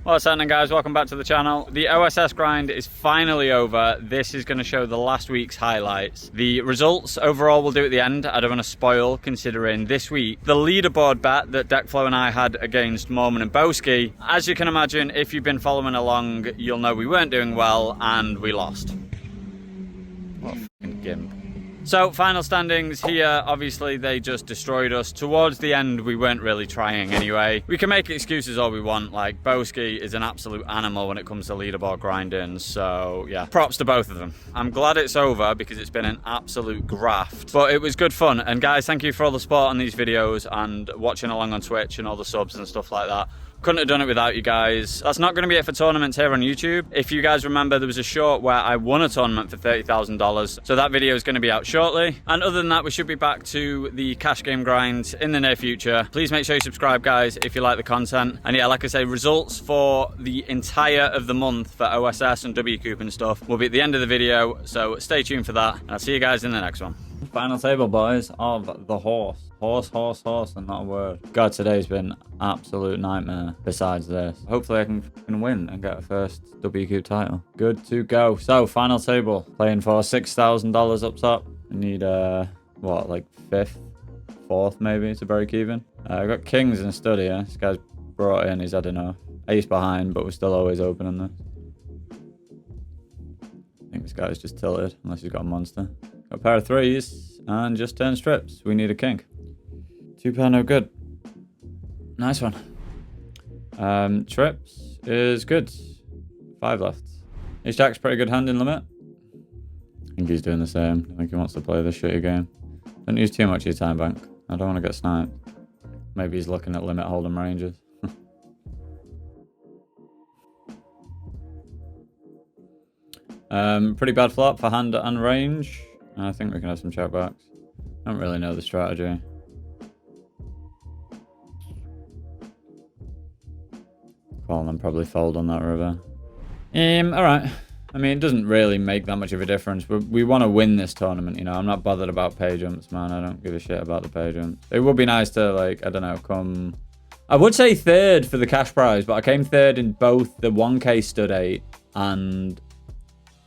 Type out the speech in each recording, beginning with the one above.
What's happening, guys? Welcome back to the channel. The OSS grind is finally over. This is going to show the last week's highlights. The results overall we'll do at the end. I don't want to spoil, considering this week the leaderboard bet that Deckflow and I had against Mormon and Boski. As you can imagine, if you've been following along, you'll know we weren't doing well and we lost. What a fucking gimp. So, final standings here, obviously they just destroyed us. Towards the end, we weren't really trying anyway. We can make excuses all we want, like Boski is an absolute animal when it comes to leaderboard grinding, so yeah, props to both of them. I'm glad it's over because it's been an absolute graft, but it was good fun. And guys, thank you for all the support on these videos and watching along on Twitch and all the subs and stuff like that. Couldn't have done it without you guys. That's not going to be it for tournaments here on YouTube. If you guys remember, there was a short where I won a tournament for $30,000. So that video is going to be out shortly. And other than that, we should be back to the cash game grind in the near future. Please make sure you subscribe, guys, if you like the content. And yeah, like I say, results for the entire of the month for OSS and WCOOP and stuff will be at the end of the video. So stay tuned for that. And I'll see you guys in the next one. Final table, boys, of the horse. Horse, and not a word. God, today's been absolute nightmare besides this. Hopefully I can win and get a first WCOOP title. Good to go. So, final table. Playing for $6,000 up top. I need, what, like 5th, 4th maybe to break even. I got kings and stud here. This guy's brought in, he's, I don't know, ace behind, but we're still always opening this. I think this guy's just tilted, unless he's got a monster. Got a pair of threes, and just turn strips. We need a king. 2 pair, no good. Nice one. Trips is good. 5 left. Ace Jack's pretty good hand in limit. I think he's doing the same. I think he wants to play this shitty game. Don't use too much of your time bank. I don't want to get sniped. Maybe he's looking at limit hold'em ranges. Pretty bad flop for hand and range. I think we can have some check backs. I don't really know the strategy. Call and probably fold on that river. Alright. I mean, it doesn't really make that much of a difference. We want to win this tournament, you know. I'm not bothered about pay jumps, man. I don't give a shit about the pay jumps. It would be nice to, like, I don't know, come... I would say 3rd for the cash prize, but I came 3rd in both the 1K stud 8 and...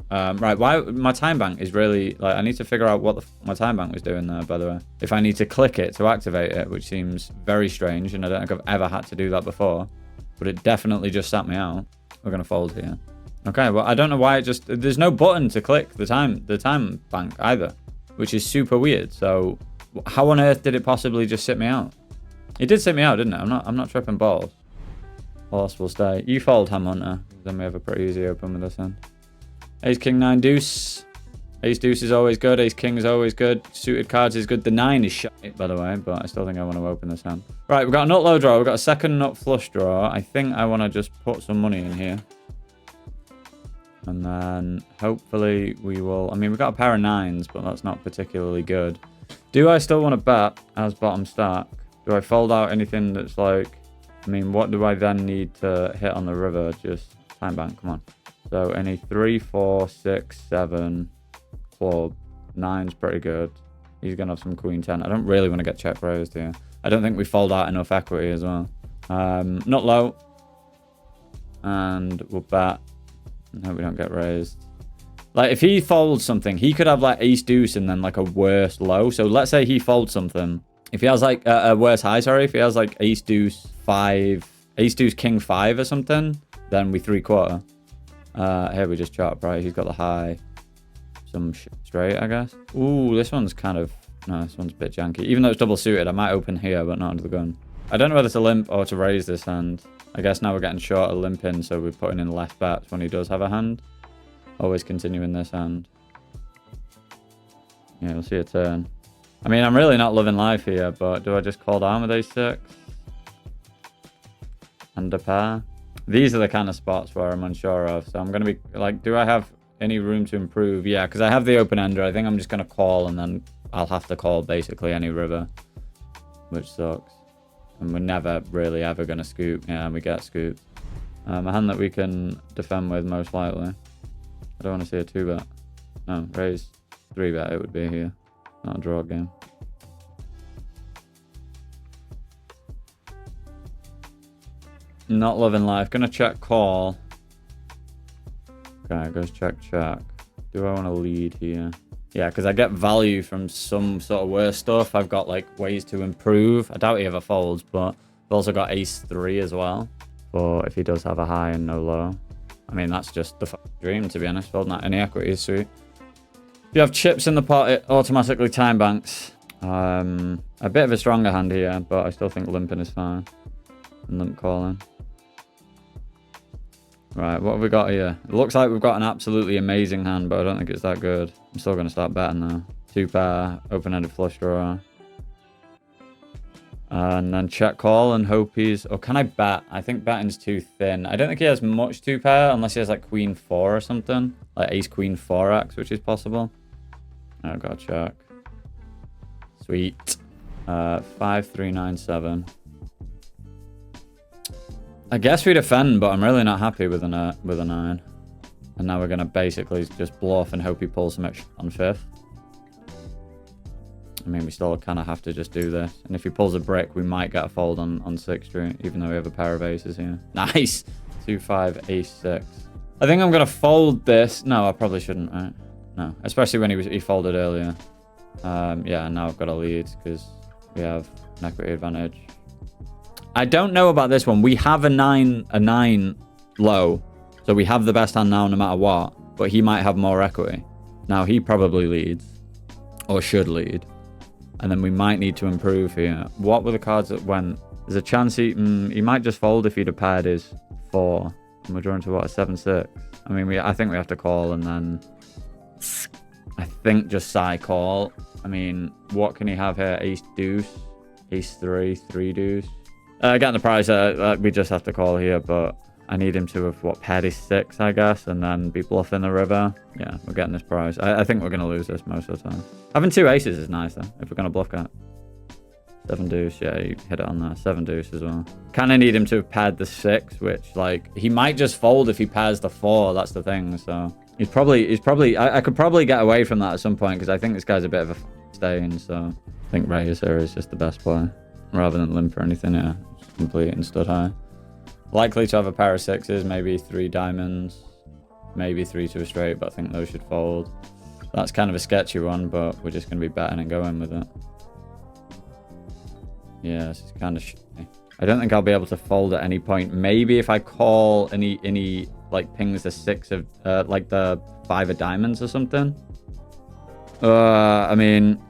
right, why my time bank is really, like, I need to figure out what my time bank was doing there, by the way. If I need to click it to activate it, which seems very strange, and I don't think I've ever had to do that before. But it definitely just sat me out. We're going to fold here. Okay, well, I don't know why it just... There's no button to click the time bank either, which is super weird. So how on earth did it possibly just sit me out? It did sit me out, didn't it? I'm not tripping balls. Horse will stay. You fold, Ham Hunter. Then we have a pretty easy open with this hand. Ace, king, 9, deuce. Ace, deuce is always good. Ace, king is always good. Suited cards is good. The 9 is shit, by the way, but I still think I want to open this hand. Right, we've got a nut low draw. We've got a second nut flush draw. I think I want to just put some money in here. And then hopefully we will... I mean, we've got a pair of 9s, but that's not particularly good. Do I still want to bet as bottom stack? Do I fold out anything that's like... I mean, what do I then need to hit on the river? Just time bank, come on. So any 3, 4, 6, 7... Club. 9's pretty good. He's going to have some queen 10. I don't really want to get check raised here. I don't think we fold out enough equity as well. Not low. And we'll bet. I hope we don't get raised. Like, if he folds something, he could have, like, ace deuce and then, like, a worse low. So let's say he folds something. If he has, like, a worse high, sorry. If he has, like, ace deuce 5, ace deuce king 5 or something, then we 3/4. Here we just chart right. He's got the high. Some straight, I guess. Ooh, this one's kind of... No, this one's a bit janky. Even though it's double suited, I might open here, but not under the gun. I don't know whether to limp or to raise this hand. I guess now we're getting short of limping, so we're putting in less bets when he does have a hand. Always continuing this hand. Yeah, we'll see a turn. I mean, I'm really not loving life here, but do I just call down with ace 6? Under pair? These are the kind of spots where I'm unsure of, so I'm going to be... Like, do I have... any room to improve? Yeah, because I have the open ender. I think I'm just going to call, and then I'll have to call basically any river, which sucks. And we're never really ever going to scoop. Yeah, and we get scooped. A hand that we can defend with most likely. I don't want to see a 2-bet. No, raise 3-bet it would be here. Not a draw game. Not loving life. Gonna check call. Okay, goes check. Do I want to lead here? Yeah, because I get value from some sort of worse stuff. I've got like ways to improve. I doubt he ever folds, but I've also got ace 3 as well. Or if he does have a high and no low. I mean, that's just the dream, to be honest. Folding out any equity is sweet. If you have chips in the pot, it automatically time banks. A bit of a stronger hand here, but I still think limping is fine. And limp calling. Right, what have we got here? It looks like we've got an absolutely amazing hand, but I don't think it's that good. I'm still going to start betting though. 2 pair, open-ended flush draw. And then check call and hope he's... Or can I bet? I think betting's too thin. I don't think he has much 2 pair unless he has like queen 4 or something. Like ace queen 4x, which is possible. I've got to check. Sweet. 5397. I guess we defend, but I'm really not happy with a 9. And now we're going to basically just bluff and hope he pulls some extra on 5th. I mean, we still kind of have to just do this. And if he pulls a brick, we might get a fold on 6th street, even though we have a pair of aces here. Nice! 2-5, ace 6. I think I'm going to fold this. No, I probably shouldn't, right? No, especially when he folded earlier. Yeah, now I've got a lead because we have an equity advantage. I don't know about this one. We have a 9 low. So we have the best hand now no matter what. But he might have more equity. Now he probably leads. Or should lead. And then we might need to improve here. What were the cards that went? There's a chance he might just fold if he'd have paired his 4. And we're drawing to what, a 7-6. I mean, I think we have to call and then... I think just side call. I mean, what can he have here? Ace deuce, ace 3, 3 deuce. Getting the prize, we just have to call here, but I need him to have, what, paired his 6, I guess, and then be bluffing the river. Yeah, we're getting this prize. I think we're going to lose this most of the time. Having 2 aces is nice, though, if we're going to bluff it. 7 deuce, yeah, you hit it on there. 7 deuce as well. Kind of need him to have paired the 6, which, like, he might just fold if he pairs the 4, that's the thing, so... He's probably, I could probably get away from that at some point, because I think this guy's a bit of a stain, so... I think raise here is just the best play. Rather than limp or anything, yeah. Just complete and stud high. Likely to have a pair of 6s, maybe 3 diamonds. Maybe 3 to a straight, but I think those should fold. That's kind of a sketchy one, but we're just going to be betting and going with it. Yeah, this is kind of shitty. I don't think I'll be able to fold at any point. Maybe if I call any like pings the 6 of like the 5 of diamonds or something. I mean,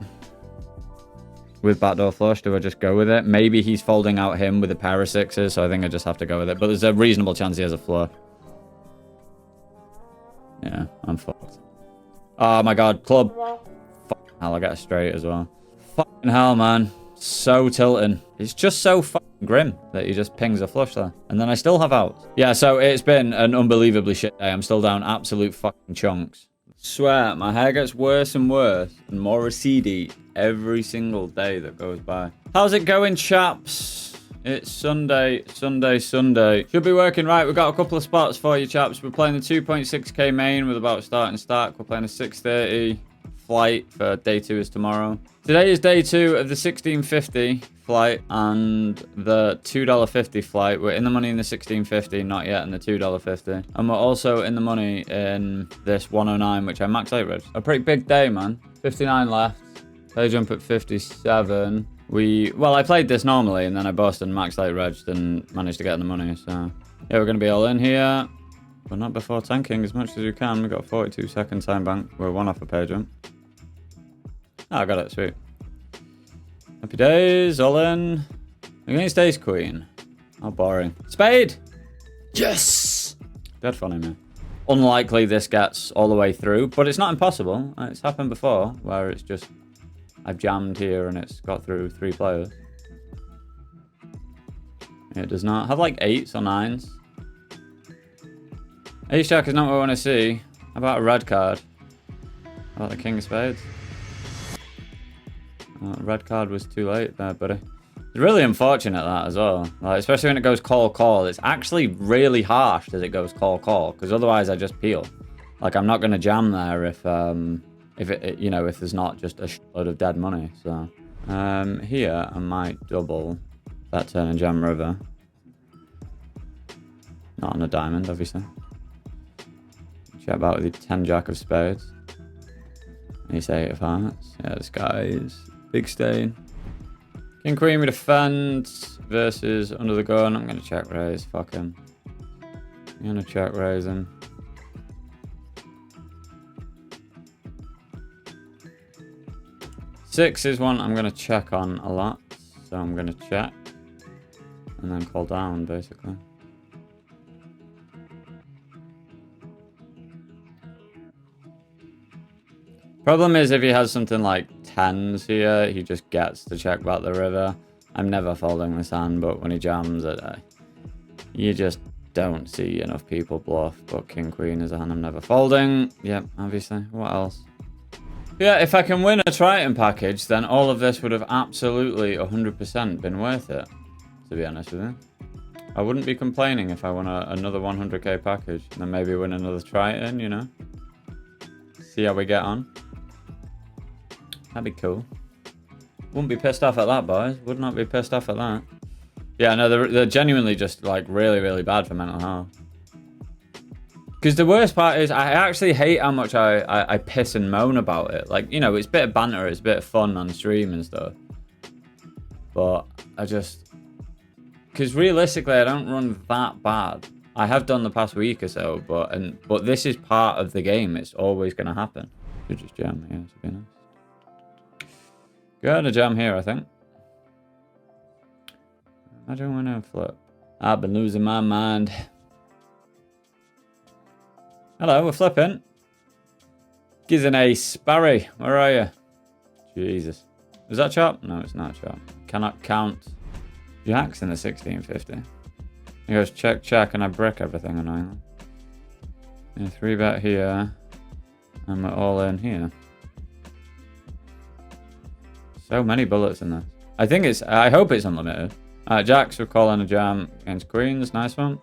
with backdoor flush, do I just go with it? Maybe he's folding out him with a pair of 6s, so I think I just have to go with it. But there's a reasonable chance he has a flush. Yeah, I'm fucked. Oh my god, club. Fucking hell, I get a straight as well. Fucking hell, man. So tilting. It's just so fucking grim that he just pings a flush there. And then I still have outs. Yeah, so it's been an unbelievably shit day. I'm still down absolute fucking chunks. Swear, my hair gets worse and worse and more recedy every single day that goes by. How's it going, chaps? It's Sunday. Should be working right. We've got a couple of spots for you, chaps. We're playing the 2.6k main with about start and stack. We're playing a 6:30 flight for day 2 is tomorrow. Today is day 2 of the 1650 flight and the $2.50 flight. We're in the money in the 1650, not yet in the $2.50. And we're also in the money in this 109, which I max out with. A pretty big day, man. 59 left. Play jump at 57. Well, I played this normally and then I busted and max light regged and managed to get in the money. So yeah, we're going to be all in here. But not before tanking as much as we can. We've got a 42-second time bank. We're 1 off a pay jump. Oh, I got it. Sweet. Happy days. All in. Against ace queen. How boring. Spade! Yes! Dead funny, man. Unlikely this gets all the way through, but it's not impossible. It's happened before, where it's just... I've jammed here and it's got through 3 players. It does not. Have like 8s or 9s. Ace jack is not what I want to see. How about a red card? How about the king of spades? Red card was too late there, buddy. It's really unfortunate that as well. Like, especially when it goes call. It's actually really harsh as it goes call. Because otherwise I just peel. Like I'm not going to jam there if it, you know, if there's not just a shitload of dead money. So here I might double that turn and jam river. Not on a diamond, obviously. Chat about with the 10 jack of spades. Ace 8 of hearts. Yeah, this guy is big stain. King queen we defend versus under the gun. I'm gonna check raise. Fuck him. I'm gonna check raise him. Six is one I'm gonna check on a lot. So I'm gonna check. And then call down basically. Problem is if he has something like 10s here, he just gets to check back the river. I'm never folding this hand, but when he jams it, you just don't see enough people bluff. But king queen is a hand I'm never folding. Yep, obviously. What else? Yeah, if I can win a Triton package, then all of this would have absolutely 100% been worth it, to be honest with you. I wouldn't be complaining if I won another 100k package, and then maybe win another Triton, you know? See how we get on. That'd be cool. Wouldn't be pissed off at that, boys. Would not be pissed off at that. Yeah, no, they're genuinely just, like, really, really bad for mental health. Because the worst part is, I actually hate how much I piss and moan about it. Like, you know, it's a bit of banter, it's a bit of fun on stream and stuff. But I just... Because realistically, I don't run that bad. I have done the past week or so, but this is part of the game. It's always going to happen. Should just jam here, to be honest. Go to jam here, I think. I don't want to flip. I've been losing my mind. Hello, we're flipping. Gives an ace. Barry, where are you? Jesus. Was that chop? No, it's not chop. Cannot count. Jacks in the 1650. He goes check, check, and I brick everything annoyingly. Yeah, 3-bet here. And we're all in here. So many bullets in this. I hope it's unlimited. Jacks, we're calling a jam against queens. Nice one.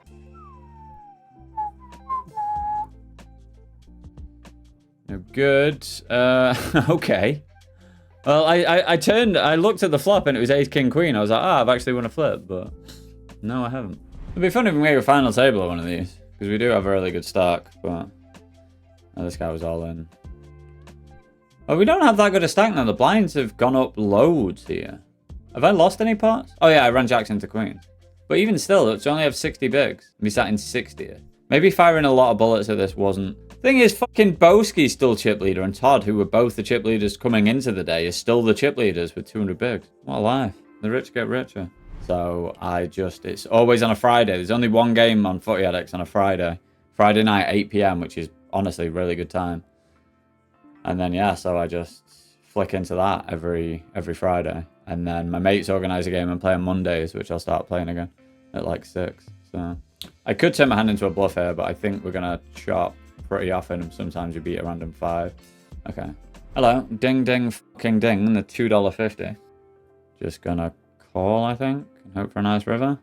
No good. Okay. Well, I looked at the flop and it was ace, king, queen. I was like, I've actually won a flip, but no, I haven't. It'd be fun if we make a final table of one of these, because we do have a really good stack, but this guy was all in. Oh, we don't have that good a stack now. The blinds have gone up loads here. Have I lost any parts? Oh yeah, I ran jacks into queens. But even still, it's only have 60 bigs. We sat in 60th. Maybe firing a lot of bullets at this wasn't... Thing is, fucking Boski's still chip leader, and Todd, who were both the chip leaders coming into the day, is still the chip leaders with 200 bigs. What a life. The rich get richer. So it's always on a Friday. There's only one game on Footy Addicts on a Friday. Friday night, 8 PM, which is honestly a really good time. And then, yeah, so I just flick into that every Friday. And then my mates organise a game and play on Mondays, which I'll start playing again at like 6. So I could turn my hand into a bluff here, but I think we're going to chop pretty often. Sometimes you beat a random 5. Okay. Hello. Ding, ding, fucking ding. The $2.50. Just going to call, I think, and hope for a nice river.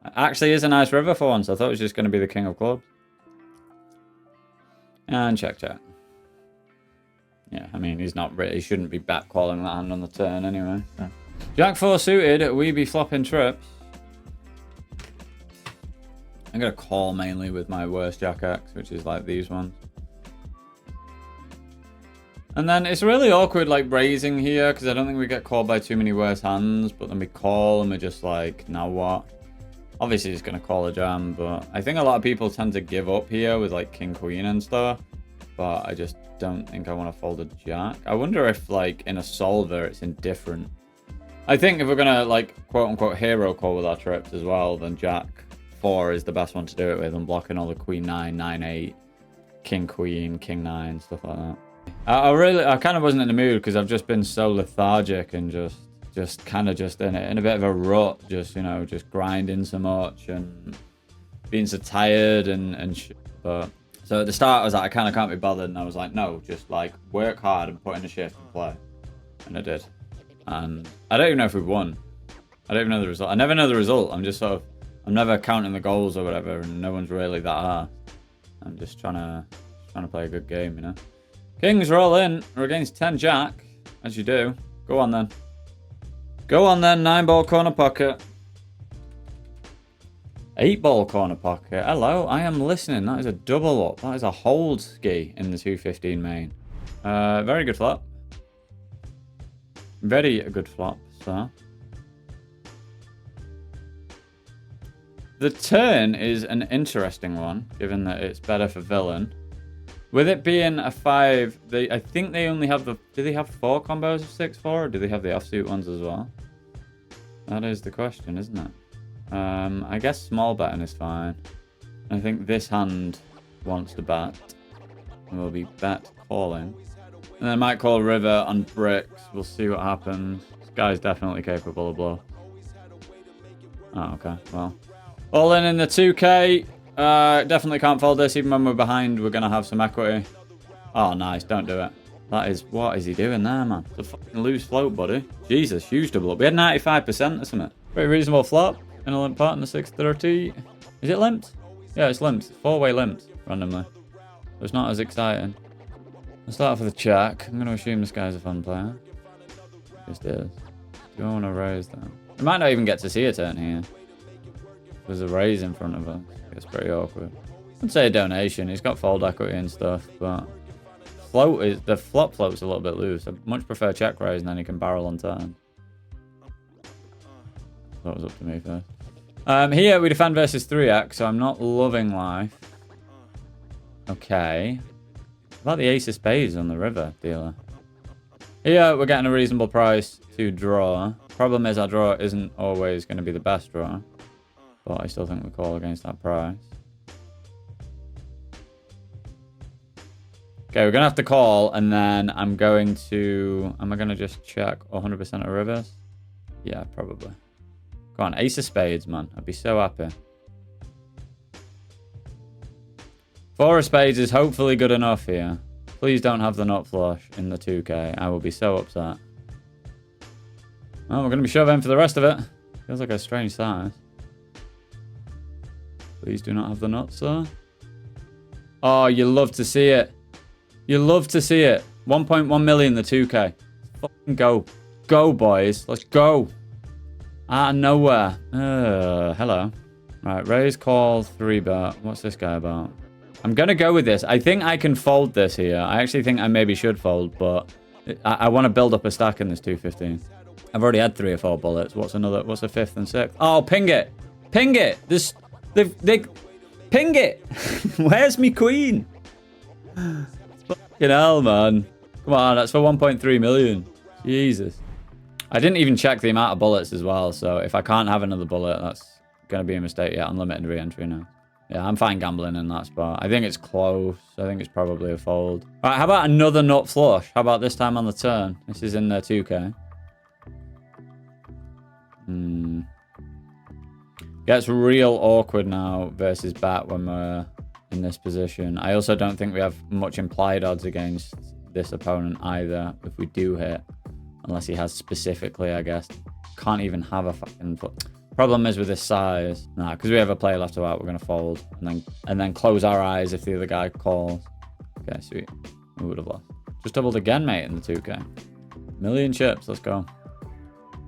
It actually is a nice river for once. I thought it was just going to be the king of clubs. And check, check. Yeah, I mean, he shouldn't be back calling that hand on the turn anyway. So. Jack 4 suited, we be flopping trips. I'm going to call mainly with my worst Jack X, which is like these ones. And then it's really awkward like raising here, because I don't think we get called by too many worse hands, but then we call and we're just like, now what? Obviously he's going to call a jam, but I think a lot of people tend to give up here with like king, queen and stuff. But I just don't think I want to fold a jack. I wonder if, like, in a solver, it's indifferent. I think if we're going to, like, quote-unquote hero call with our trips as well, then jack 4 is the best one to do it with. And blocking all the queen 9, 9, 8, king, queen, king 9, stuff like that. I kind of wasn't in the mood because I've just been so lethargic and just kind of just in a bit of a rut. Just, you know, just grinding so much and being so tired and shit. But... So at the start, I was like, I kind of can't be bothered. And I was like, no, just like work hard and put in a shift and play. And I did. And I don't even know if we've won. I don't even know the result. I never know the result. I'm just I'm never counting the goals or whatever. And no one's really that hard. I'm just trying to play a good game, you know. Kings roll in. We're against 10 jack, as you do. Go on then. Go on then, 9 ball corner pocket. 8-ball corner pocket. Hello, I am listening. That is a double up. That is a hold ski in the 215 main. Very good flop. Very good flop, so. The turn is an interesting one, given that it's better for villain. With it being a 5, I think they only have the... Do they have 4 combos of 6-4, or do they have the offsuit ones as well? That is the question, isn't it? I guess small betting is fine. I think this hand wants to bet. And we'll be bet calling. And then I might call river on bricks. We'll see what happens. This guy's definitely capable of bluff. Oh, okay. Well. All in the 2K. Definitely can't fold this. Even when we're behind, we're going to have some equity. Oh, nice. Don't do it. That is... What is he doing there, man? It's a fucking loose float, buddy. Jesus, huge double up. We had 95% or something. Pretty reasonable flop. In a limp part in the 630. Is it limped? Yeah, it's limped. 4-way limped, randomly. So it's not as exciting. Let's start off with a check. I'm going to assume this guy's a fun player. Just is. Do I want to raise that? We might not even get to see a turn here. There's a raise in front of us. It's pretty awkward. I'd say a donation. He's got fold equity and stuff, but the flop float's a little bit loose. I much prefer check raise, and then he can barrel on turn. That was up to me first. Here we defend versus 3x, so I'm not loving life. Okay. About the ace of spades on the river, dealer. Here we're getting a reasonable price to draw. Problem is our draw isn't always going to be the best draw. But I still think we call against that price. Okay, we're going to have to call, and then I'm going to... Am I going to just check 100% of rivers? Yeah, probably. Go on, ace of spades, man. I'd be so happy. 4 of spades is hopefully good enough here. Please don't have the nut flush in the 2K. I will be so upset. Well, we're going to be shoving for the rest of it. Feels like a strange size. Please do not have the nuts, though. Oh, you love to see it. You love to see it. 1.1 million, the 2K. Fucking go. Go, boys. Let's go. Out of nowhere. Hello. Right, raise, call, 3-bet. What's this guy about? I'm going to go with this. I think I can fold this here. I actually think I maybe should fold, but I want to build up a stack in this 215. I've already had 3 or 4 bullets. What's a 5th and 6th? Oh, ping it. Ping it. They ping it. Where's me queen? Fucking hell, man. Come on, that's for 1.3 million. Jesus. I didn't even check the amount of bullets as well, so if I can't have another bullet, that's going to be a mistake. Yeah, unlimited re-entry now. Yeah, I'm fine gambling in that spot. I think it's close. I think it's probably a fold. All right, how about another nut flush? How about this time on the turn? This is in their 2K. Gets real awkward now versus bat when we're in this position. I also don't think we have much implied odds against this opponent either if we do hit. Unless he has specifically, I guess. Can't even have a fucking foot. Problem is with this size. Nah, because we have a player left to out, we're going to fold. And then close our eyes if the other guy calls. Okay, sweet. We would have lost. Just doubled again, mate, in the 2K. Million chips, let's go.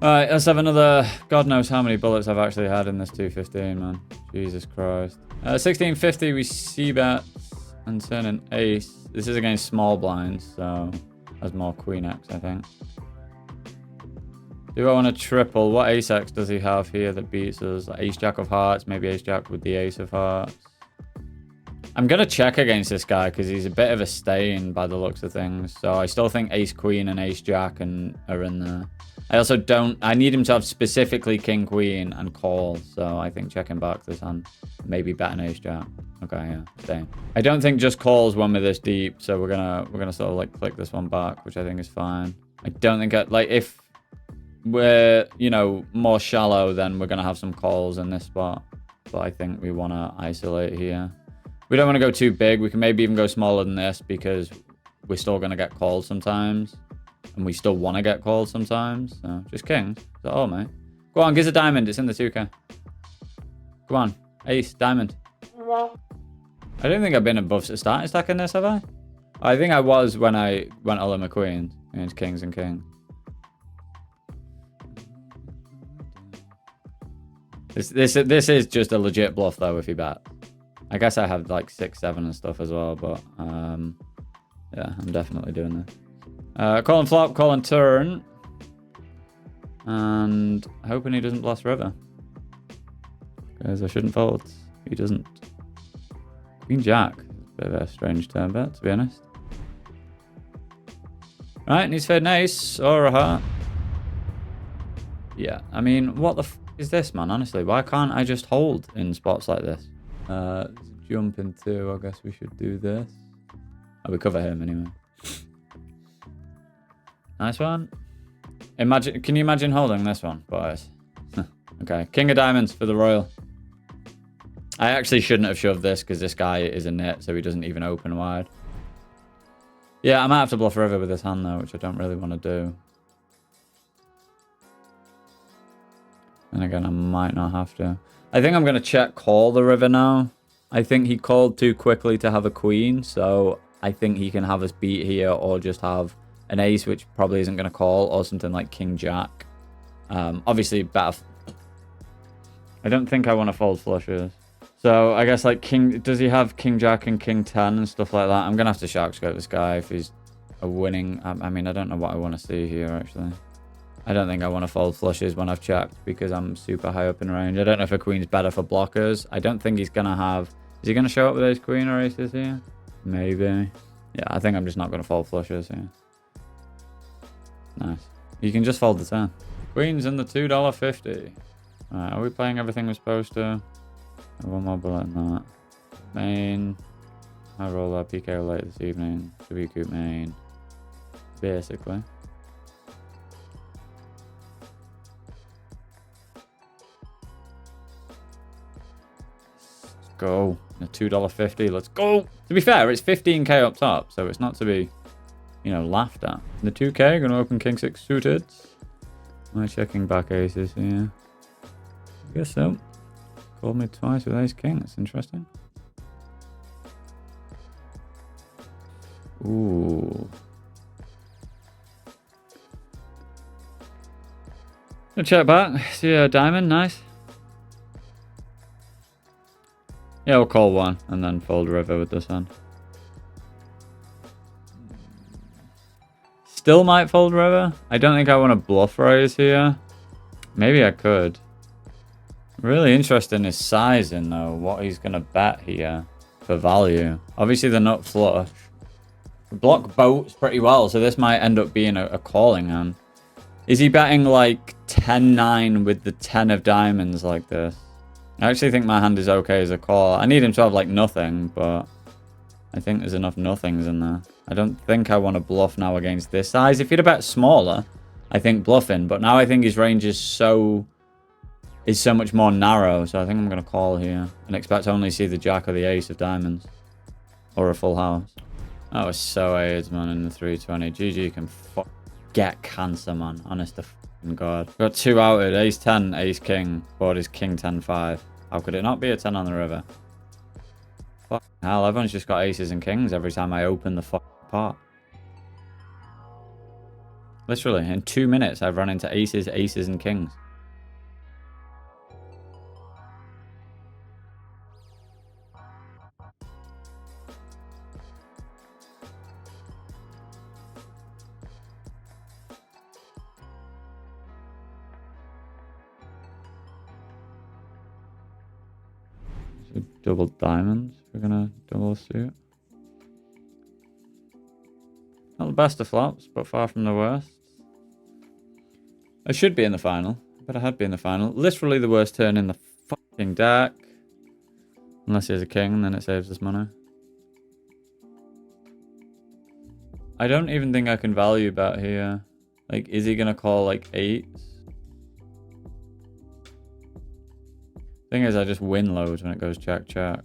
Alright, let's have another... God knows how many bullets I've actually had in this 215, man. Jesus Christ. 1650, we c-bet and turn an ace. This is against small blinds, so... Has more queen X, I think. Do I want to triple? What ace X does he have here that beats us? Ace Jack of hearts, maybe ace Jack with the ace of hearts. I'm going to check against this guy because he's a bit of a stain by the looks of things. So I still think ace queen and ace Jack are in there. I also don't... I need him to have specifically king queen and call. So I think checking back this hand. Maybe bet an ace Jack. Okay, yeah, stain. I don't think just calls when we're this deep. So we're gonna sort of like click this one back, which I think is fine. I don't think... if we're, more shallow, then we're going to have some calls in this spot. But I think we want to isolate here. We don't want to go too big. We can maybe even go smaller than this because we're still going to get called sometimes. And we still want to get called sometimes. So just kings. Is that all, mate? Go on, give us a diamond. It's in the 2K. Come on. Ace, diamond. I don't think I've been above starting stack in this, have I? I think I was when I went all in my queens against kings and kings. This is just a legit bluff though if you bet. I guess I have like 6, 7 and stuff as well, but yeah, I'm definitely doing this. Call and flop, call and turn. And hoping he doesn't blast river. Because I shouldn't fold. He doesn't. Queen Jack. Bit of a strange turn bet, to be honest. Right, needs fade an ace or a heart. Yeah, I mean, what the f is this, man? Honestly, why can't I just hold in spots like this? Jump into, I guess we should do this. Oh, we cover him anyway. Nice one. Imagine, can you imagine holding this one, boys? Okay, king of diamonds for the royal. I actually shouldn't have shoved this because this guy is a nit, so he doesn't even open wide. Yeah, I might have to bluff river with this hand though, which I don't really want to do. And again, I might not have to. I think I'm going to check call the river now. I think he called too quickly to have a queen, so I think he can have us beat here or just have an ace, which probably isn't going to call, or something like king jack. Obviously, better. I don't think I want to fold flushes. So I guess like king, does he have king jack and king 10 and stuff like that? I'm going to have to shark scope this guy if he's a winning. I mean, I don't know what I want to see here actually. I don't think I want to fold flushes when I've checked because I'm super high up in range. I don't know if a queen's better for blockers. I don't think he's going to have... Is he going to show up with ace queen or aces here? Maybe. Yeah, I think I'm just not going to fold flushes here. Nice. You can just fold the 10. Queen's in the $2.50. Alright, are we playing everything we're supposed to? One more bullet than that. Main. High roller, PKO late this evening. WCOOP main. Basically. Go. A $2.50. Let's go. To be fair, it's 15k up top, so it's not to be, you know, laughed at. The 2k, gonna open king 6 suited. Am I checking back aces here? I guess so. Called me twice with ace king. That's interesting. Ooh. Gonna check back. See a diamond. Nice. Yeah, we'll call one and then fold river with this hand. Still might fold river. I don't think I want to bluff raise here. Maybe I could. Really interesting is sizing though. What he's going to bet here for value. Obviously the nut flush. Block boats pretty well, so this might end up being a calling hand. Is he betting like 10-9 with the 10 of diamonds like this? I actually think my hand is okay as a call. I need him to have like nothing, but I think there's enough nothings in there. I don't think I want to bluff now against this size. If he'd have bet smaller, I think bluffing. But now I think his range is so much more narrow. So I think I'm going to call here and expect to only see the jack or the ace of diamonds. Or a full house. That was so AIDS, man, in the 320. GG can get cancer, man. Honest to f***ing God. Got 2 outed. Ace 10, ace king. Board is king 10, 5. How could it not be a 10 on the river? Fuck hell, everyone's just got aces and kings every time I open the pot. Literally, in 2 minutes, I've run into aces, aces, and kings. Double diamonds. We're gonna double suit. Not the best of flops, but far from the worst. I should be in the final, but I had been in the final. Literally the worst turn in the fucking deck. Unless he has a king, then it saves us money. I don't even think I can value bet here. Like, is he gonna call like 8s? Thing is, I just win loads when it goes check, check.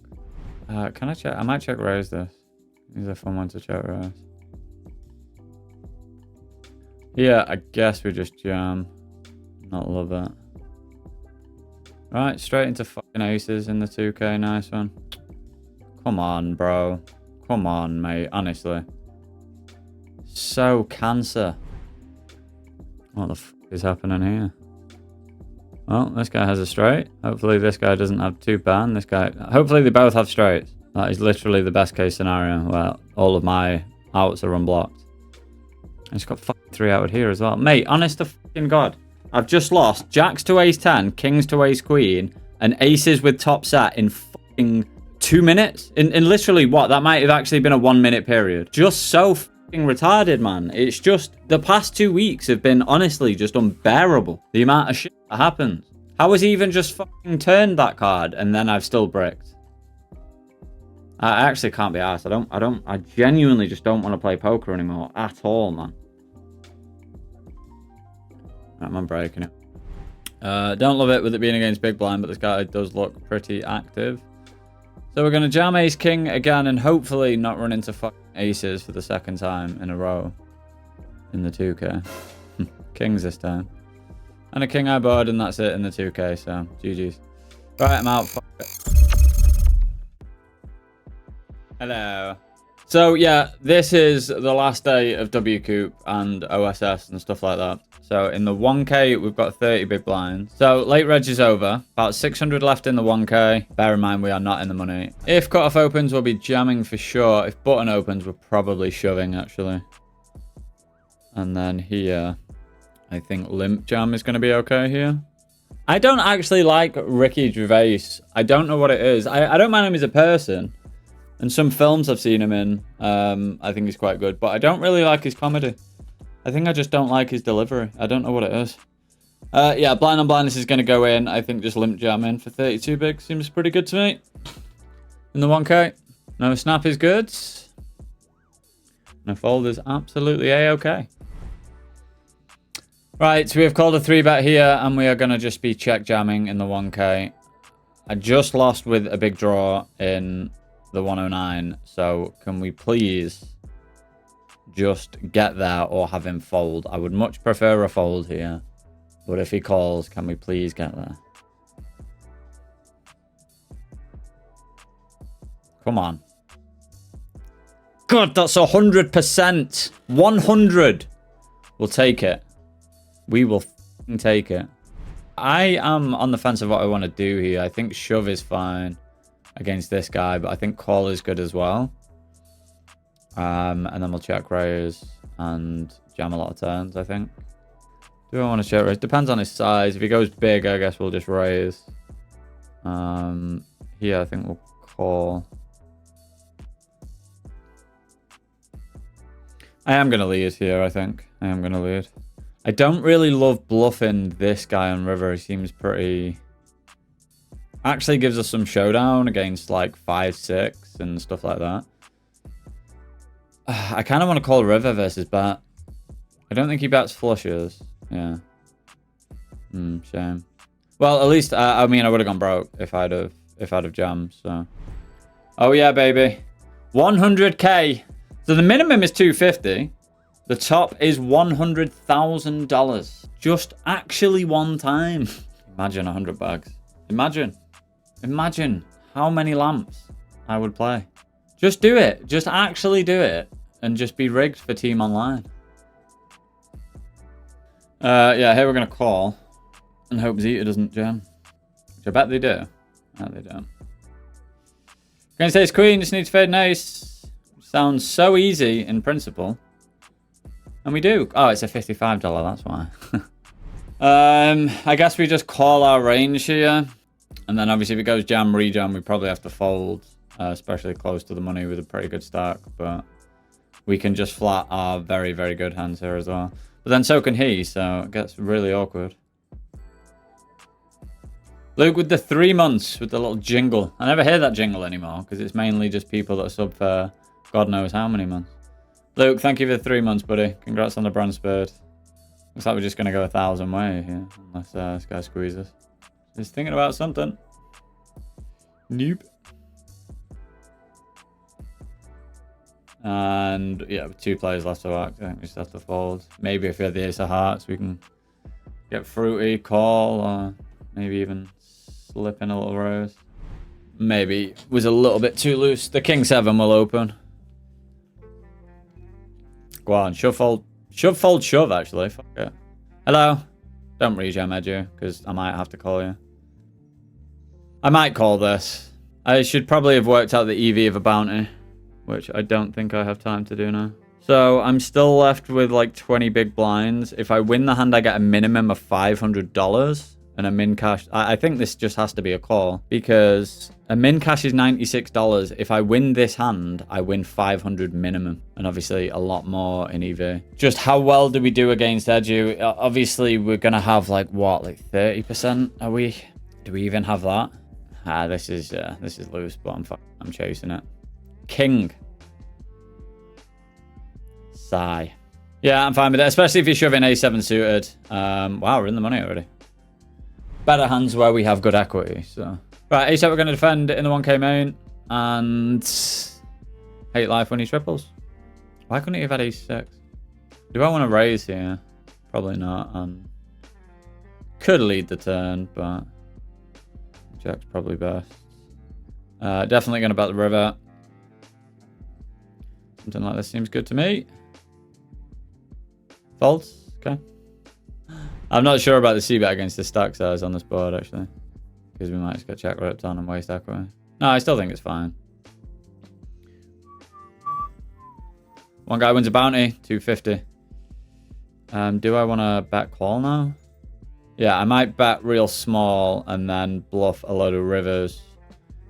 Can I check? I might check raise this. These are fun ones to check raise. Yeah, I guess we just jam. Not love it. Right, straight into fucking aces in the 2k. Nice one. Come on, bro. Come on, mate. Honestly. So cancer. What the fuck is happening here? Well, this guy has a straight. Hopefully this guy doesn't have two pan. This guy... Hopefully they both have straights. That is literally the best case scenario where all of my outs are unblocked. I just got fucking 3 outed here as well. Mate, honest to fucking God. I've just lost jacks to ace 10, kings to ace queen, and aces with top set in fucking 2 minutes. In literally what? That might have actually been a 1 minute period. Just so fucking retarded, man. It's just, the past 2 weeks have been honestly just unbearable. The amount of shit that happens. How has he even just fucking turned that card and then I've still bricked? I actually can't be arsed. I genuinely just don't want to play poker anymore at all, man. I'm breaking it. Don't love it with it being against big blind, but this guy does look pretty active. So we're going to jam ace king again and hopefully not run into fucking aces for the second time in a row in the 2K. Kings this time. And a king I board and that's it in the 2K, so GG's. Right, I'm out. Fuck it. Hello. So yeah, this is the last day of WCOOP and OSS and stuff like that. So in the 1K, we've got 30 big blinds. So late reg is over. About 600 left in the 1K. Bear in mind, we are not in the money. If cutoff opens, we'll be jamming for sure. If button opens, we're probably shoving, actually. And then here, I think limp jam is going to be okay here. I don't actually like Ricky Gervais. I don't know what it is. I don't mind him as a person. And some films I've seen him in, I think he's quite good. But I don't really like his comedy. I think I just don't like his delivery. I don't know what it is. Yeah, blind on blind, this is going to go in. I think just limp jam in for 32 big seems pretty good to me. In the 1K. No snap is good. No fold is absolutely A-okay. Right, so we have called a 3-bet here. And we are going to just be check jamming in the 1K. I just lost with a big draw in the 109. So can we please just get there or have him fold? I would much prefer a fold here. But if he calls, can we please get there? Come on. God, that's 100%. 100. We'll take it. We will take it. I am on the fence of what I want to do here. I think shove is fine against this guy, but I think call is good as well. And then we'll check raise and jam a lot of turns, I think. Do I want to check raise? Depends on his size. If he goes big, I guess we'll just raise. Here, I think we'll call. I am going to lead here, I think. I am going to lead. I don't really love bluffing this guy on river. He seems pretty... Actually gives us some showdown against like 5-6 and stuff like that. I kind of want to call river versus bet. I don't think he bets flushes. Yeah. Shame. Well, at least I mean I would have gone broke if I'd have jammed. So. Oh yeah, baby. 100K. So the minimum is 250. The top is $100,000. Just actually one time. Imagine 100 bags. Imagine how many lamps I would play. Just do it. Just actually do it. And just be rigged for Team Online. Yeah, here we're going to call. And hope Zeta doesn't jam. Which I bet they do. No, they don't. Going to say it's queen. Just needs fade and ace. Sounds so easy in principle. And we do. Oh, it's a $55. That's why. I guess we just call our range here. And then obviously if it goes jam, rejam, we probably have to fold. Especially close to the money with a pretty good stack. But we can just flat our very, very good hands here as well. But then so can he. So it gets really awkward. Luke with the 3 months with the little jingle. I never hear that jingle anymore. Because it's mainly just people that are sub for God knows how many months. Luke, thank you for the 3 months, buddy. Congrats on the bronze bird. Looks like we're just going to go 1,000 way here. Unless this guy squeezes. He's thinking about something. Nope. And yeah, with 2 players left to act, I think we just have to fold. Maybe if we had the ace of hearts, we can get fruity, call, or maybe even slip in a little rose. Maybe was a little bit too loose. The king 7 will open. Go on, shove, fold, shove, fold, shove, actually. Fuck it. Hello. Don't regen Edu, because I might have to call you. I might call this. I should probably have worked out the EV of a bounty, which I don't think I have time to do now. So I'm still left with like 20 big blinds. If I win the hand, I get a minimum of $500 and a min cash. I think this just has to be a call because a min cash is $96. If I win this hand, I win 500 minimum, and obviously a lot more in EV. Just how well do we do against Edu? Obviously, we're gonna have like what, like 30%? Are we? Do we even have that? This is loose, but I'm chasing it. King. Sigh. Yeah, I'm fine with it, especially if you're shoving A7 suited. Wow, we're in the money already. Better hands where we have good equity, so. Right, A7 we're going to defend in the 1k main, and 8 life when he triples. Why couldn't he have had A6? Do I want to raise here? Probably not. Could lead the turn, but Jack's probably best. Definitely going to bet the river. Something like this seems good to me. Folds, okay. I'm not sure about the c-bet against the stack size on this board, actually. Because we might just get check ripped on and waste equity. No, I still think it's fine. One guy wins a bounty, 250. Do I want to bet call now? Yeah, I might bet real small and then bluff a load of rivers.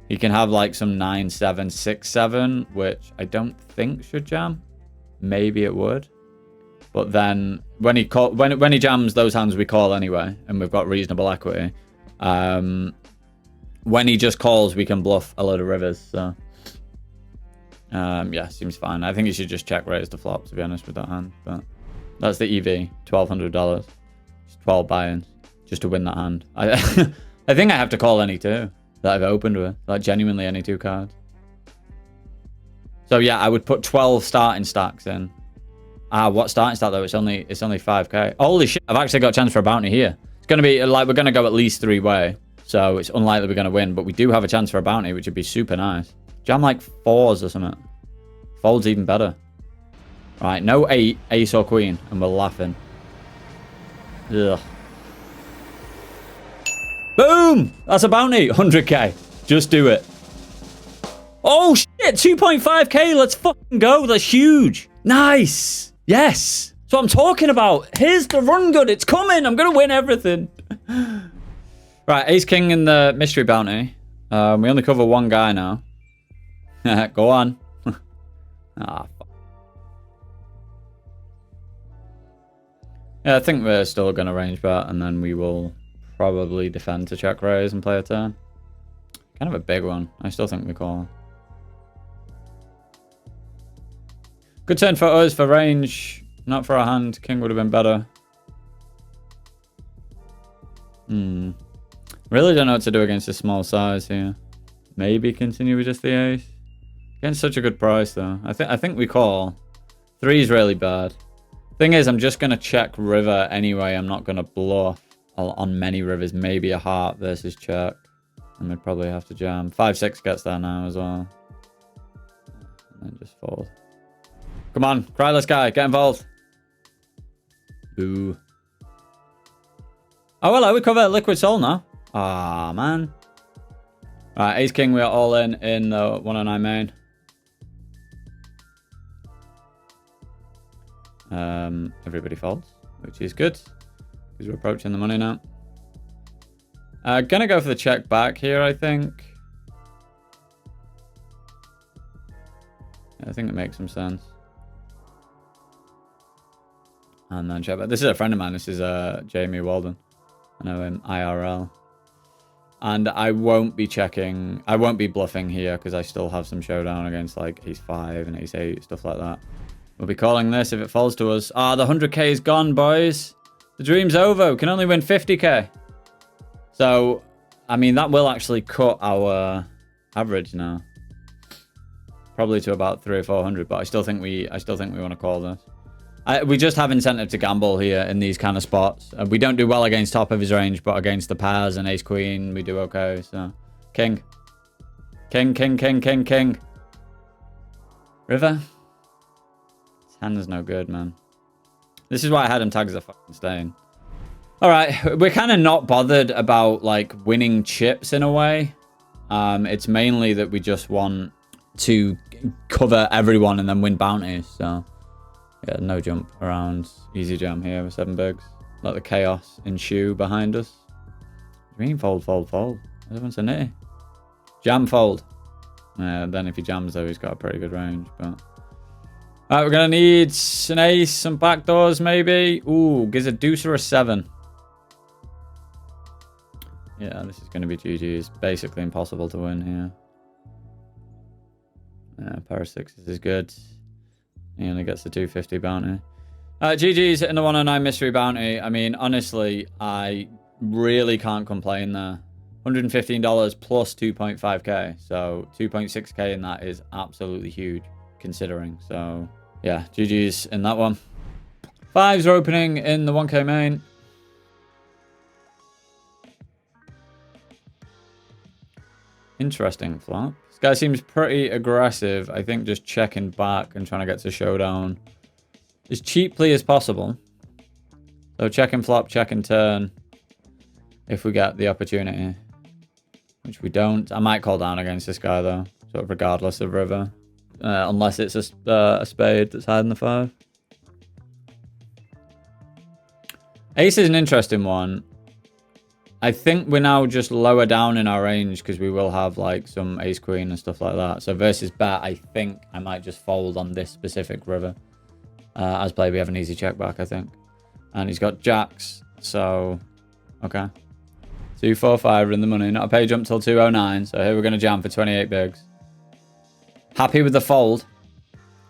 He can have like some 9-7, 6-7, which I don't think should jam. Maybe it would. But then when he jams those hands, we call anyway, and we've got reasonable equity. When he just calls, we can bluff a load of rivers. So yeah, seems fine. I think you should just check raise the flop, to be honest, with that hand. But that's the EV, $1,200. Just 12 buy-ins just to win that hand. I think I have to call any two that I've opened with, like genuinely any two cards. So yeah, I would put 12 starting stacks in. What starting stack though? It's only 5k. Holy shit! I've actually got a chance for a bounty here. It's gonna be like we're gonna go at least 3-way, so it's unlikely we're gonna win. But we do have a chance for a bounty, which would be super nice. Jam like 4s or something. Folds even better. Right, no 8, ace or queen, and we're laughing. Ugh. Boom! That's a bounty. 100k. Just do it. Oh shit! 2.5k. Let's fucking go. That's huge. Nice. Yes. That's what I'm talking about. Here's the run good. It's coming. I'm going to win everything. Right. Ace king in the mystery bounty. We only cover one guy now. Go on. Fuck. Yeah, I think we're still going to range bet, and then we will probably defend to check raise and play a turn. Kind of a big one. I still think we call. Good turn for us for range, not for our hand. King would have been better. Really don't know what to do against a small size here. Maybe continue with just the ace. Getting such a good price though. I think we call. 3 is really bad. Thing is, I'm just gonna check river anyway. I'm not gonna bluff on many rivers. Maybe a heart versus check, and we'd probably have to jam. 5-6 gets there now as well, and then just fold. Come on, cryless guy, get involved. Boo. Oh, hello, we cover liquid soul now. Ah, man. Right, ace king, we are all in the 109 main. Everybody folds, which is good because we're approaching the money now. Gonna go for the check back here, I think. Yeah, I think it makes some sense. And then check back. This is a friend of mine. This is Jamie Walden. I know him IRL. And I won't be checking. I won't be bluffing here because I still have some showdown against like ace 5 and ace 8, stuff like that. We'll be calling this if it falls to us. Ah, the 100k is gone, boys. The dream's over. We can only win 50k. So, I mean, that will actually cut our average now. Probably to about 300 or 400, but I still think we want to call this. We just have incentive to gamble here in these kind of spots. We don't do well against top of his range, but against the pairs and ace queen, we do okay. So, king. King, king, king, king, king. River. His hand is no good, man. This is why I had him tag as a fucking stain. All right, we're kind of not bothered about like winning chips in a way. It's mainly that we just want to cover everyone and then win bounties. So yeah, no jump around. Easy jam here with 7 bigs. Let the chaos ensue behind us. What do you mean fold, fold, fold? Everyone's a nitty. Jam fold. Then if he jams though, he's got a pretty good range. But alright, we're gonna need an ace, some backdoors maybe. Ooh, gives a deuce or a 7. Yeah, this is gonna be GG's. Basically impossible to win here. Yeah, pair of 6s is good. He only gets the 250 bounty. GG's in the 109 mystery bounty. I mean, honestly, I really can't complain there. $115 plus 2.5k. So 2.6k in that is absolutely huge considering. So yeah, GG's in that one. 5s are opening in the 1k main. Interesting flop. This guy seems pretty aggressive. I think just checking back and trying to get to showdown as cheaply as possible. So check and flop, check and turn if we get the opportunity. Which we don't. I might call down against this guy though. Sort of regardless of river. Unless it's a spade that's hiding the 5. Ace is an interesting one. I think we're now just lower down in our range because we will have like some ace queen and stuff like that. So versus bet, I think I might just fold on this specific river. As play, we have an easy check back, I think. And he's got jacks, so okay. 2, 4, 5 are in the money. Not a pay jump till 209. So here we're going to jam for 28 bigs. Happy with the fold.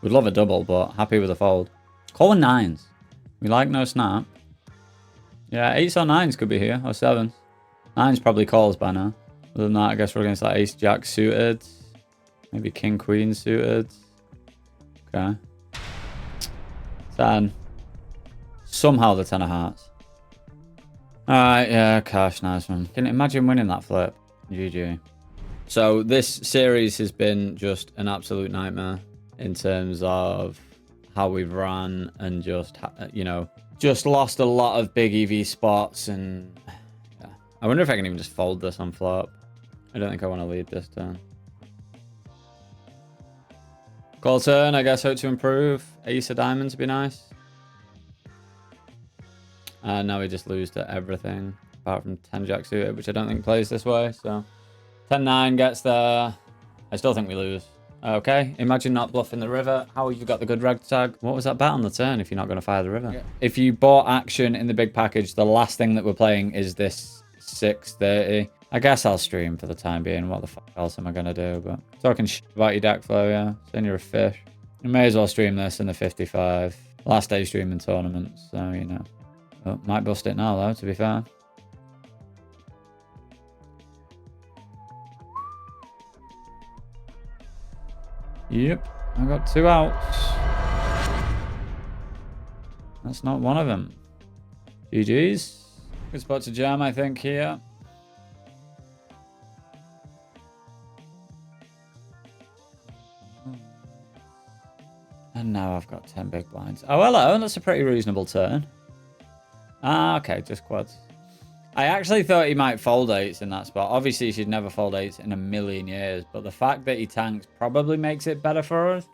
Would love a double, but happy with the fold. Calling 9s. We like no snap. Yeah, 8s or 9s could be here, or 7s. 9s probably calls by now. Other than that, I guess we're against like ace jack suited. Maybe king queen suited. Okay. 10. Somehow the 10 of hearts. Alright, yeah, cash, nice one. Can you imagine winning that flip? GG. So this series has been just an absolute nightmare in terms of how we've ran and just, you know, just lost a lot of big EV spots. And yeah. I wonder if I can even just fold this on flop. I don't think I want to lead this turn. Call turn, I guess, hope to improve. Ace of diamonds would be nice. And now we just lose to everything apart from 10 jack suited, which I don't think plays this way. So 10-9 gets there. I still think we lose. Okay, imagine not bluffing the river. How have you got the good reg tag? What was that bet on the turn if you're not going to fire the river? Yeah. If you bought action in the big package, the last thing that we're playing is this 630. I guess I'll stream for the time being. What the fuck else am I going to do? But talking shit about your deck flow, yeah. Saying you're a fish. You may as well stream this in the 55. Last day streaming tournaments, so you know. Oh, might bust it now though, to be fair. Yep, I got 2 outs. That's not one of them. GG's. Good spot to jam, I think, here. And now I've got 10 big blinds. Oh, hello, that's a pretty reasonable turn. Ah, okay, just quads. I actually thought he might fold 8s in that spot. Obviously, he should never fold 8s in a million years. But the fact that he tanks probably makes it better for us.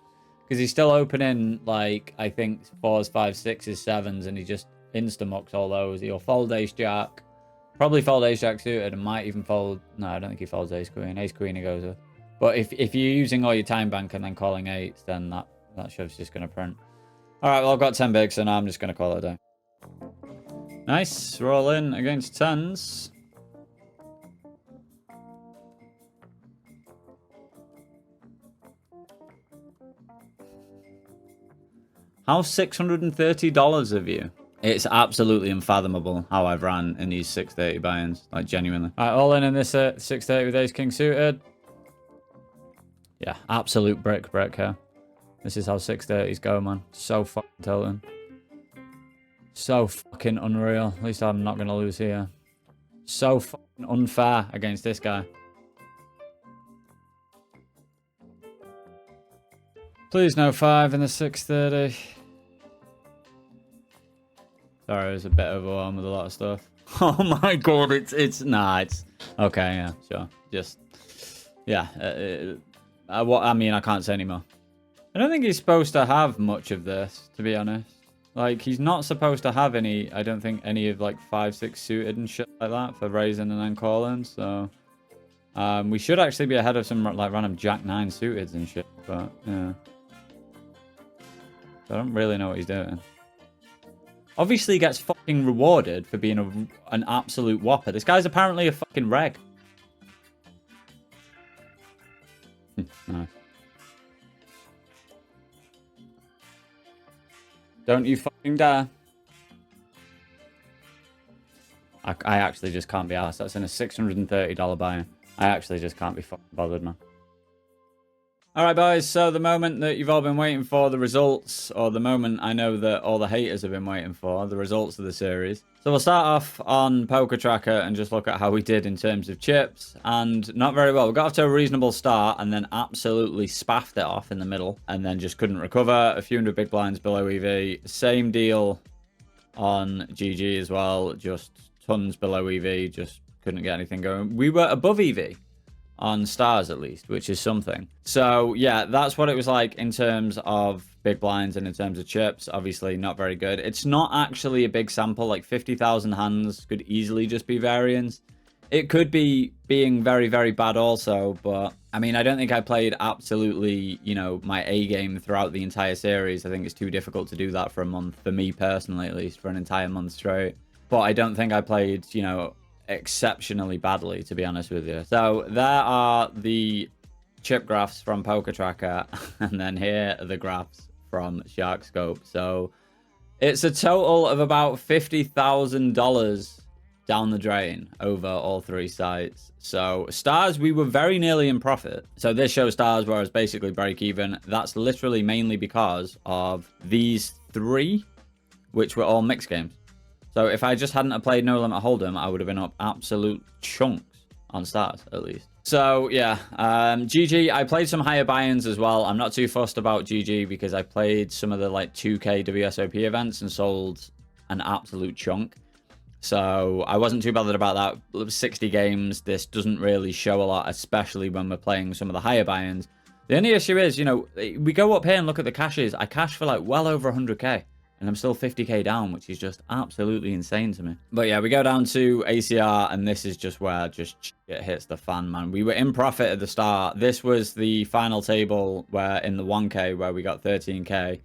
Because he's still opening, like, I think 4s, 5s, 6s, 7s. And he just insta-mucks all those. He'll fold ace-jack. Probably fold ace-jack suited and might even fold... No, I don't think he folds ace-queen. Ace-queen he goes with. But if you're using all your time bank and then calling 8s, then that shove's just going to print. Alright, well, I've got 10 bigs, so now I'm just going to call it a day. Nice, roll in against 10s. How's $630 of you? It's absolutely unfathomable how I've ran in these 630 buy-ins, like genuinely. All right, all in this 630 with ace king suited. Yeah, absolute brick here. This is how 630s go, man. So fucking tilting. So fucking unreal. At least I'm not going to lose here. So fucking unfair against this guy. Please no 5 in the 630. Sorry, I was a bit overwhelmed with a lot of stuff. Oh my god, it's okay, yeah, sure. Just yeah, I mean, I can't say anymore. I don't think he's supposed to have much of this, to be honest. Like, he's not supposed to have any, I don't think, any of like 5-6 suited and shit like that for raising and then calling, so we should actually be ahead of some like random Jack 9 suited and shit, but yeah. I don't really know what he's doing. Obviously, he gets fucking rewarded for being an absolute whopper. This guy's apparently a fucking reg. Nice. Don't you fucking dare. I actually just can't be arsed. That's in a $630 buy-in. I actually just can't be fucking bothered, man. Alright, boys, so the moment that you've all been waiting for, the results, or the moment I know that all the haters have been waiting for, the results of the series. So we'll start off on Poker Tracker and just look at how we did in terms of chips, and not very well. We got off to a reasonable start and then absolutely spaffed it off in the middle, and then just couldn't recover. A few hundred big blinds below EV. Same deal on GG as well, just tons below EV, just couldn't get anything going. We were above EV. On stars, at least, which is something. So, yeah, that's what it was like in terms of big blinds and in terms of chips. Obviously, not very good. It's not actually a big sample. Like, 50,000 hands could easily just be variance. It could be being very, very bad also, but, I mean, I don't think I played absolutely, you know, my A game throughout the entire series. I think it's too difficult to do that for a month, for me personally, at least, for an entire month straight. But I don't think I played, you know, exceptionally badly, to be honest with you. So there are the chip graphs from Poker Tracker, and then here are the graphs from SharkScope. So it's a total of about $50,000 down the drain over all three sites. So stars, we were very nearly in profit. So this shows stars where I was basically break even. That's literally mainly because of these three, which were all mixed games. So if I just hadn't have played No Limit Hold'em, I would have been up absolute chunks on stars, at least. So, yeah, GG, I played some higher buy-ins as well. I'm not too fussed about GG because I played some of the, like, 2K WSOP events and sold an absolute chunk. So I wasn't too bothered about that. 60 games, this doesn't really show a lot, especially when we're playing some of the higher buy-ins. The only issue is, you know, we go up here and look at the cashes. I cashed for, like, well over 100k. And I'm still 50k down, which is just absolutely insane to me. But yeah, we go down to ACR, and this is just where just it hits the fan, man. We were in profit at the start. This was the final table where in the 1k where we got 13k.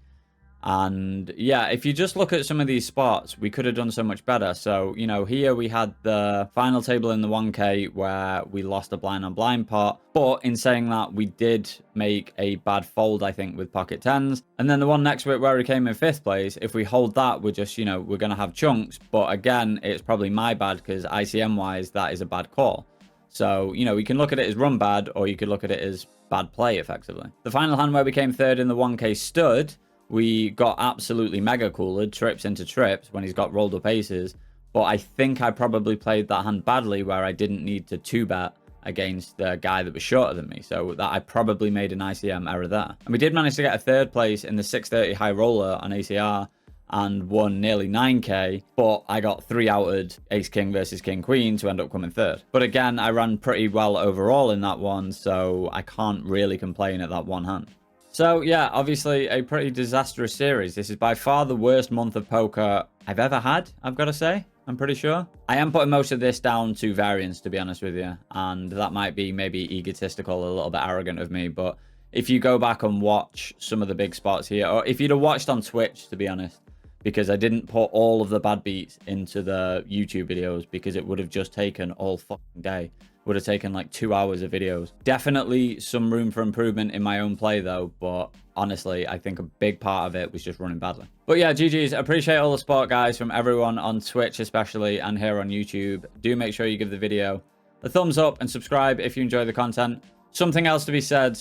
And yeah, if you just look at some of these spots, we could have done so much better. So, you know, here we had the final table in the 1k where we lost a blind on blind pot. But in saying that, we did make a bad fold, I think, with pocket tens. And then the one next to it where we came in 5th place, if we hold that, we're just, you know, we're going to have chunks. But again, it's probably my bad because ICM-wise, that is a bad call. So, you know, we can look at it as run bad, or you could look at it as bad play, effectively. The final hand where we came 3rd in the 1k stud, we got absolutely mega cooled, trips into trips when he's got rolled up aces. But I think I probably played that hand badly where I didn't need to 2-bet against the guy that was shorter than me. So that I probably made an ICM error there. And we did manage to get a 3rd place in the 630 high roller on ACR and won nearly 9k. But I got 3-outed ace king versus king queen to end up coming 3rd. But again, I ran pretty well overall in that one, so I can't really complain at that one hand. So, yeah, obviously a pretty disastrous series. This is by far the worst month of poker I've ever had, I've got to say. I'm pretty sure. I am putting most of this down to variance, to be honest with you. And that might be maybe egotistical, a little bit arrogant of me. But if you go back and watch some of the big spots here, or if you'd have watched on Twitch, to be honest, because I didn't put all of the bad beats into the YouTube videos because it would have just taken all fucking day. Would have taken like 2 hours of videos. Definitely some room for improvement in my own play though, but honestly, I think a big part of it was just running badly. But yeah, GG's. Appreciate all the support, guys, from everyone on Twitch especially and here on YouTube. Do make sure you give the video a thumbs up and subscribe if you enjoy the content. Something else to be said,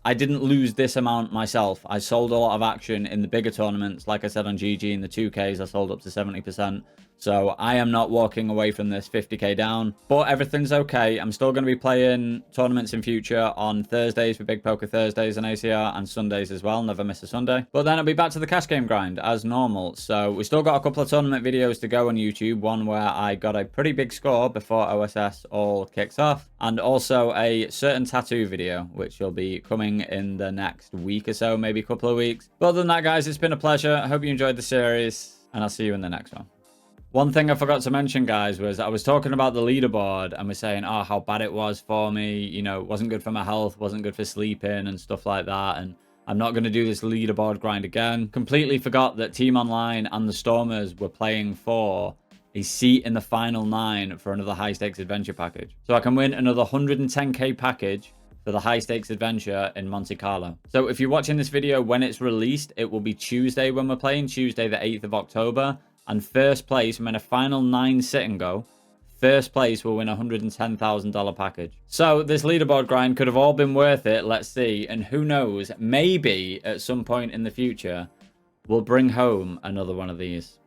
I didn't lose this amount myself. I sold a lot of action in the bigger tournaments. Like I said on GG in the 2Ks, I sold up to 70%. So I am not walking away from this 50k down, but everything's okay. I'm still going to be playing tournaments in future on Thursdays for Big Poker Thursdays and ACR, and Sundays as well. Never miss a Sunday. But then I'll be back to the cash game grind as normal. So we still got a couple of tournament videos to go on YouTube. One where I got a pretty big score before OSS all kicks off, and also a certain tattoo video, which will be coming in the next week or so, maybe a couple of weeks. But other than that, guys, it's been a pleasure. I hope you enjoyed the series, and I'll see you in the next one. One thing I forgot to mention, guys, was I was talking about the leaderboard and was saying, oh, how bad it was for me. You know, it wasn't good for my health, wasn't good for sleeping and stuff like that. And I'm not going to do this leaderboard grind again. Completely forgot that Team Online and the Stormers were playing for a seat in the final 9 for another high stakes adventure package. So I can win another 110k package for the high stakes adventure in Monte Carlo. So if you're watching this video when it's released, it will be Tuesday when we're playing, Tuesday the 8th of October. And first place, when a final 9 sit and go, first place will win a $110,000 package. So this leaderboard grind could have all been worth it, let's see. And who knows, maybe at some point in the future, we'll bring home another one of these.